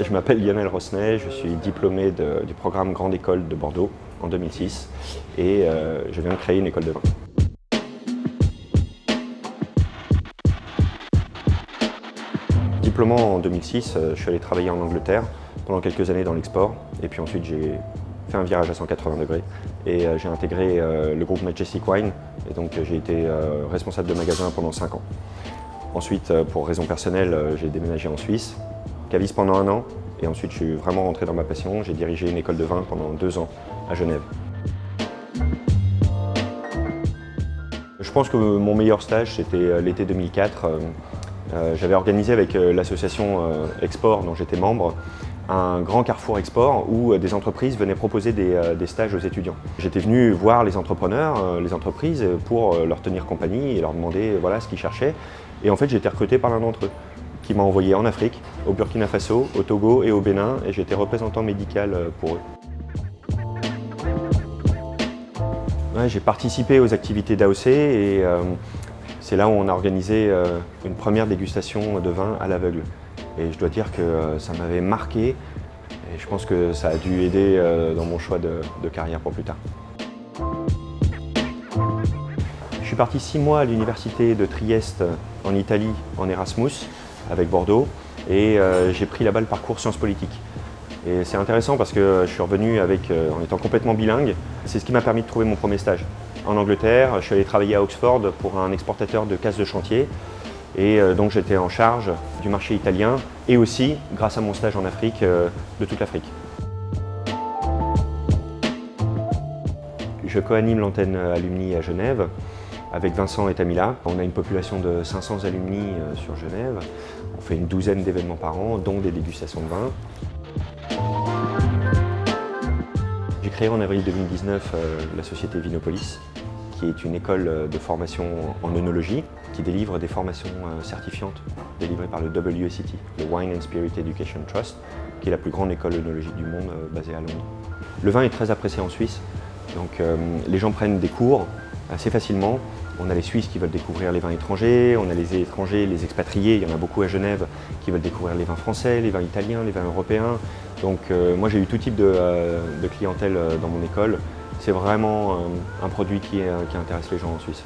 Je m'appelle Lionel Rosnay, je suis diplômé du programme Grande École de Bordeaux en 2006 et je viens de créer une école de vin. Diplômé en 2006, je suis allé travailler en Angleterre pendant quelques années dans l'export et puis ensuite j'ai fait un virage à 180 degrés et j'ai intégré le groupe Majestic Wine et donc j'ai été responsable de magasin pendant 5 ans. Ensuite, pour raisons personnelles, j'ai déménagé en Suisse, caviste pendant 1 an et ensuite je suis vraiment rentré dans ma passion. J'ai dirigé une école de vin pendant 2 ans à Genève. Je pense que mon meilleur stage c'était l'été 2004. J'avais organisé avec l'association Export dont j'étais membre un grand carrefour export où des entreprises venaient proposer des stages aux étudiants. J'étais venu voir les entrepreneurs, les entreprises pour leur tenir compagnie et leur demander voilà, ce qu'ils cherchaient. Et en fait j'ai été recruté par l'un d'entre eux qui m'a envoyé en Afrique, au Burkina Faso, au Togo et au Bénin et j'étais représentant médical pour eux. Ouais, j'ai participé aux activités d'AOC et c'est là où on a organisé une première dégustation de vin à l'aveugle. Et je dois dire que ça m'avait marqué et je pense que ça a dû aider dans mon choix de carrière pour plus tard. Je suis parti 6 mois à l'université de Trieste en Italie en Erasmus avec Bordeaux et j'ai pris là-bas le parcours sciences politiques. Et c'est intéressant parce que je suis revenu en étant complètement bilingue. C'est ce qui m'a permis de trouver mon premier stage. En Angleterre, je suis allé travailler à Oxford pour un exportateur de cases de chantier. Et donc j'étais en charge du marché italien et aussi, grâce à mon stage en Afrique, de toute l'Afrique. Je co-anime l'antenne alumni à Genève avec Vincent et Tamila. On a une population de 500 alumni sur Genève. On fait une douzaine d'événements par an, dont des dégustations de vin. J'ai créé en avril 2019 la société Vinopolis, qui est une école de formation en œnologie qui délivre des formations certifiantes délivrées par le WSET, le Wine and Spirit Education Trust, qui est la plus grande école œnologique du monde basée à Londres. Le vin est très apprécié en Suisse, donc les gens prennent des cours assez facilement. On a les Suisses qui veulent découvrir les vins étrangers, on a les étrangers, les expatriés, il y en a beaucoup à Genève qui veulent découvrir les vins français, les vins italiens, les vins européens. Donc moi j'ai eu tout type de clientèle dans mon école. C'est vraiment un produit qui intéresse les gens en Suisse.